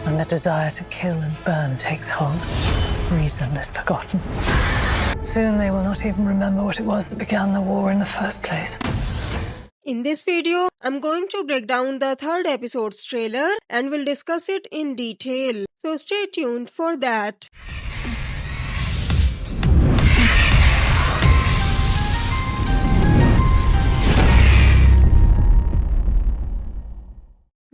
When the desire to kill and burn takes hold, reason is forgotten. Soon they will not even remember what it was that began the war in the first place. In this video, I'm going to break down the third episode's trailer and we'll discuss it in detail. So stay tuned for that.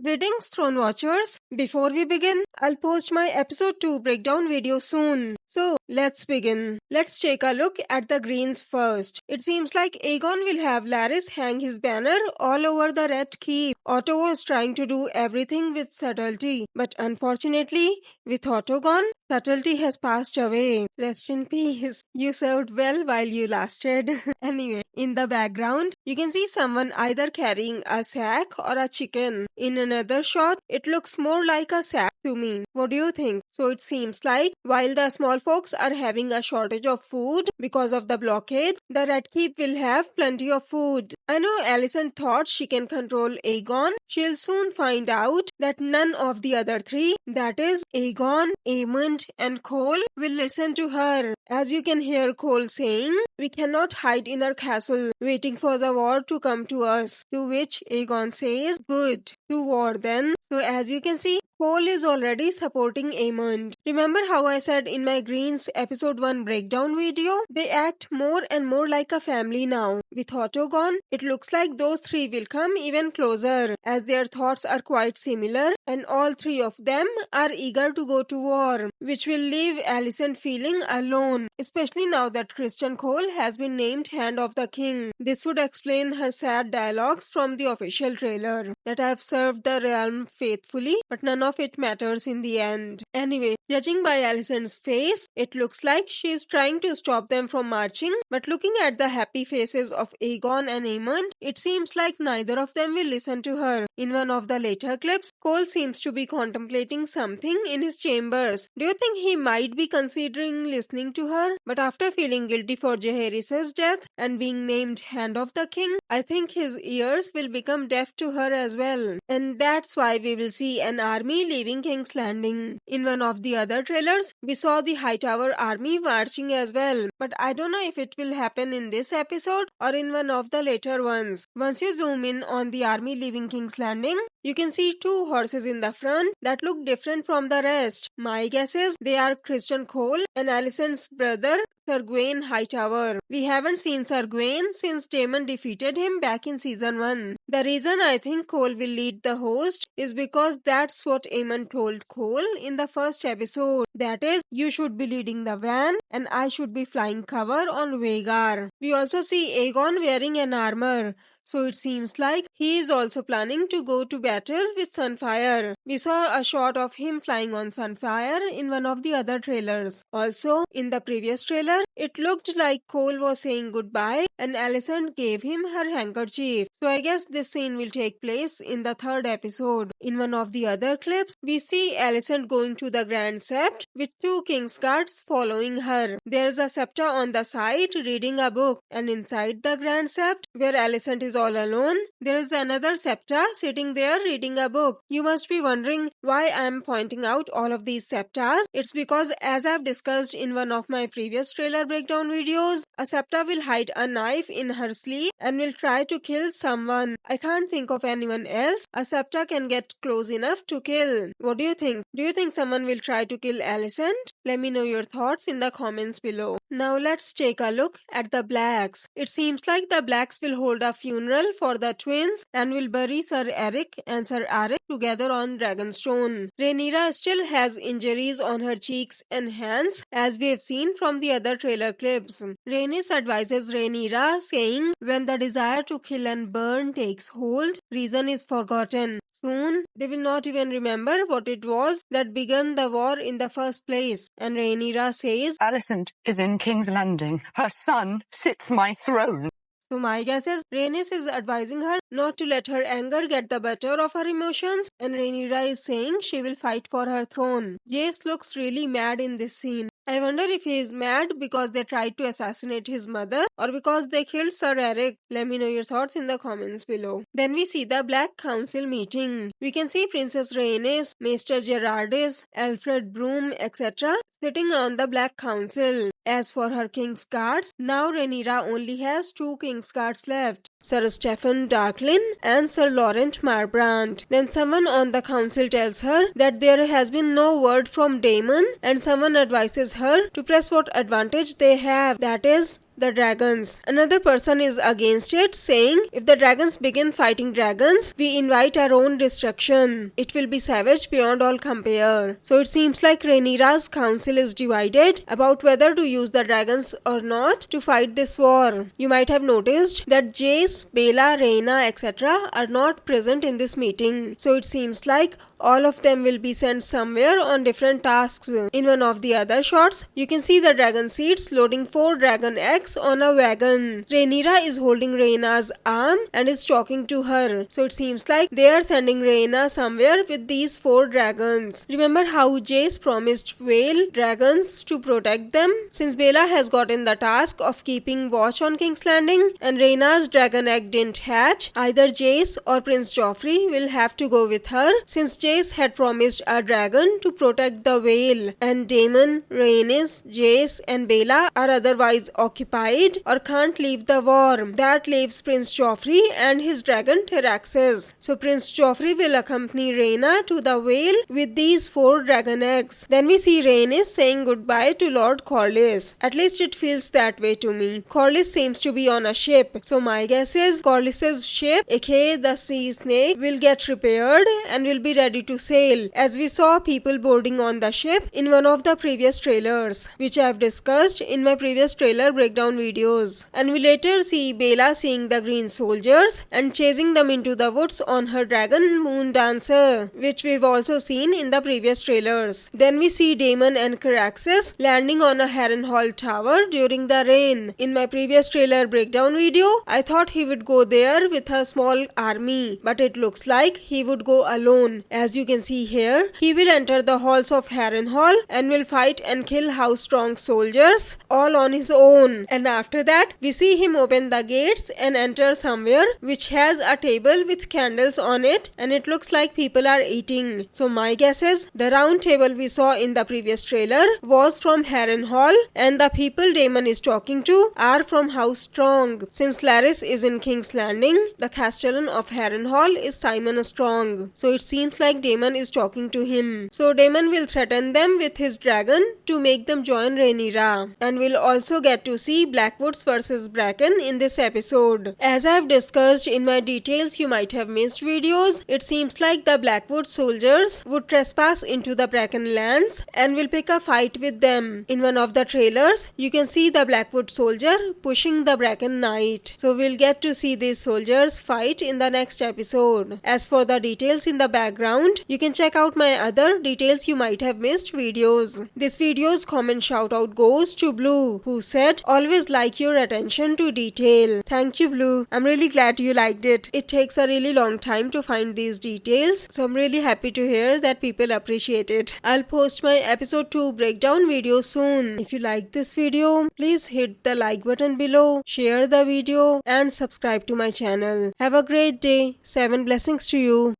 Greetings, Throne Watchers. Before we begin, I'll post my episode 2 breakdown video soon. So, let's begin. Let's take a look at the greens first. It seems like Aegon will have Larys hang his banner all over the Red Keep. Otto was trying to do everything with subtlety, but unfortunately, with Otto gone, subtlety has passed away. Rest in peace. You served well while you lasted. Anyway, in the background, you can see someone either carrying a sack or a chicken. In another shot, it looks more like a sack to me. What do you think? So it seems like while the small folks are having a shortage of food because of the blockade, the Red Keep will have plenty of food. I know Alicent thought she can control Aegon. She'll soon find out that none of the other three, that is Aegon, Aemond and Cole, will listen to her. As you can hear Cole saying, "We cannot hide in our castle waiting for the war to come to us." To which Aegon says, "Good, to war then." So as you can see, Cole is already supporting Aemond. Remember how I said in my Greens episode 1 breakdown video? They act more and more like a family now. With Otto gone, it looks like those three will come even closer as their thoughts are quite similar and all three of them are eager to go to war, which will leave Alicent feeling alone, especially now that Criston Cole has been named Hand of the King. This would explain her sad dialogues from the official trailer, that I have served the realm faithfully, but none of it matters in the end. Anyway, judging by Alicent's face, it looks like she is trying to stop them from marching, but looking at the happy faces of Aegon and Aemond, it seems like neither of them will listen to her. In one of the later clips, Cole seems to be contemplating something in his chambers. Do you think he might be considering listening to her? But after feeling guilty for Jaehaerys' death and being named Hand of the King, I think his ears will become deaf to her as well. And that's why we will see an army leaving King's Landing. In one of the other trailers, we saw the Hightower army marching as well, but I don't know if it will happen in this episode or in one of the later ones. Once you zoom in on the army leaving King's Landing, you can see two horses in the front that look different from the rest. My guess is they are Criston Cole and Alicent's brother, Sir Gawain Hightower. We haven't seen Sir Gawain since Daemon defeated him back in season 1. The reason I think Cole will lead the host is because that's what Aemon told Cole in the first episode. That is, you should be leading the van and I should be flying cover on Vhagar. We also see Aegon wearing an armor. So it seems like he is also planning to go to battle with Sunfire. We saw a shot of him flying on Sunfire in one of the other trailers. Also, in the previous trailer, it looked like Cole was saying goodbye and Alicent gave him her handkerchief. So I guess this scene will take place in the third episode. In one of the other clips, we see Alicent going to the Grand Sept with two King's Guards following her. There's a Septa on the side reading a book, and inside the Grand Sept, where Alicent is all alone, there is another Septa sitting there reading a book. You must be wondering why I am pointing out all of these Septas. It's because, as I've discussed in one of my previous trailer breakdown videos, a Septa will hide a knife in her sleeve and will try to kill someone. I can't think of anyone else a Septa can get close enough to kill. What do you think? Do you think someone will try to kill Alicent? Let me know your thoughts in the comments below. Now let's take a look at the Blacks. It seems like the Blacks will hold a funeral for the twins and will bury Sir Erryk and Sir Arryk together on Dragonstone. Rhaenyra still has injuries on her cheeks and hands, as we have seen from the other trailer clips. Rhaenys advises Rhaenyra, saying, "When the desire to kill and burn takes hold, reason is forgotten. Soon, they will not even remember what it was that began the war in the first place." And Rhaenyra says, Alicent is in King's Landing. Her son sits my throne. So my guess is Rhaenys is advising her not to let her anger get the better of her emotions, and Rhaenyra is saying she will fight for her throne. Jace looks really mad in this scene. I wonder if he is mad because they tried to assassinate his mother or because they killed Sir Erryk. Let me know your thoughts in the comments below. Then we see the Black Council meeting. We can see Princess Rhaenys, Maester Gerardis, Alfred Broom, etc. sitting on the Black Council. As for her King's Guards, now Rhaenyra only has 2 King's Guards left, Sir Stephen Darklyn and Sir Laurent Marbrand. Then someone on the council tells her that there has been no word from Daemon, and someone advises her to press what advantage they have, that is, the dragons. Another person is against it, saying if the dragons begin fighting dragons, we invite our own destruction. It will be savage beyond all compare. So it seems like Rhaenyra's council is divided about whether to use the dragons or not to fight this war. You might have noticed that Jace, Baela, Rhaena, etc. are not present in this meeting. So it seems like all of them will be sent somewhere on different tasks. In one of the other shots, you can see the dragon seeds loading 4 dragon eggs on a wagon. Rhaenyra is holding Rhaena's arm and is talking to her. So it seems like they are sending Rhaena somewhere with these 4 dragons. Remember how Jace promised Vale dragons to protect them? Since Baela has gotten the task of keeping watch on King's Landing and Rhaena's dragon egg didn't hatch, either Jace or Prince Joffrey will have to go with her, since Jace had promised a dragon to protect the Vale, and Daemon, Rhaenys, Jace and Baela are otherwise occupied or can't leave the war. That leaves Prince Joffrey and his dragon Tyraxes. So Prince Joffrey will accompany Rhaena to the Vale with these 4 dragon eggs. Then we see Rhaenys saying goodbye to Lord Corlys. At least it feels that way to me. Corlys seems to be on a ship, so my guess is Corlys's ship, aka the Sea Snake, will get repaired and will be ready to sail, as we saw people boarding on the ship in one of the previous trailers, which I have discussed in my previous trailer breakdown videos. And we later see Baela seeing the green soldiers and chasing them into the woods on her dragon Moon Dancer, which we've also seen in the previous trailers. Then we see Daemon and Caraxes landing on a Harrenhal tower during the rain. In my previous trailer breakdown video, I thought he would go there with a small army, but it looks like he would go alone. As you can see here, he will enter the halls of Harrenhal and will fight and kill House Strong soldiers all on his own. And after that, we see him open the gates and enter somewhere which has a table with candles on it, and it looks like people are eating. So my guess is the round table we saw in the previous trailer was from Harrenhal, and the people Daemon is talking to are from House Strong. Since Larys is in King's Landing, the castellan of Harrenhal is Simon Strong. So it seems like Daemon is talking to him. So Daemon will threaten them with his dragon to make them join Rhaenyra. And we'll also get to see Blackwoods versus Bracken in this episode. As I've discussed in my details you might have missed videos, it seems like the Blackwood soldiers would trespass into the Bracken lands and will pick a fight with them. In one of the trailers, you can see the Blackwood soldier pushing the Bracken knight. So we'll get to see these soldiers fight in the next episode. As for the details in the background, you can check out my other details you might have missed videos. This video's comment shout out goes to Blue, who said, "Always like your attention to detail." Thank you, Blue. I'm really glad you liked it. It takes a really long time to find these details, so I'm really happy to hear that people appreciate it. I'll post my episode 2 breakdown video soon. If you liked this video, please hit the like button below, share the video and subscribe to my channel. Have a great day. 7 blessings to you.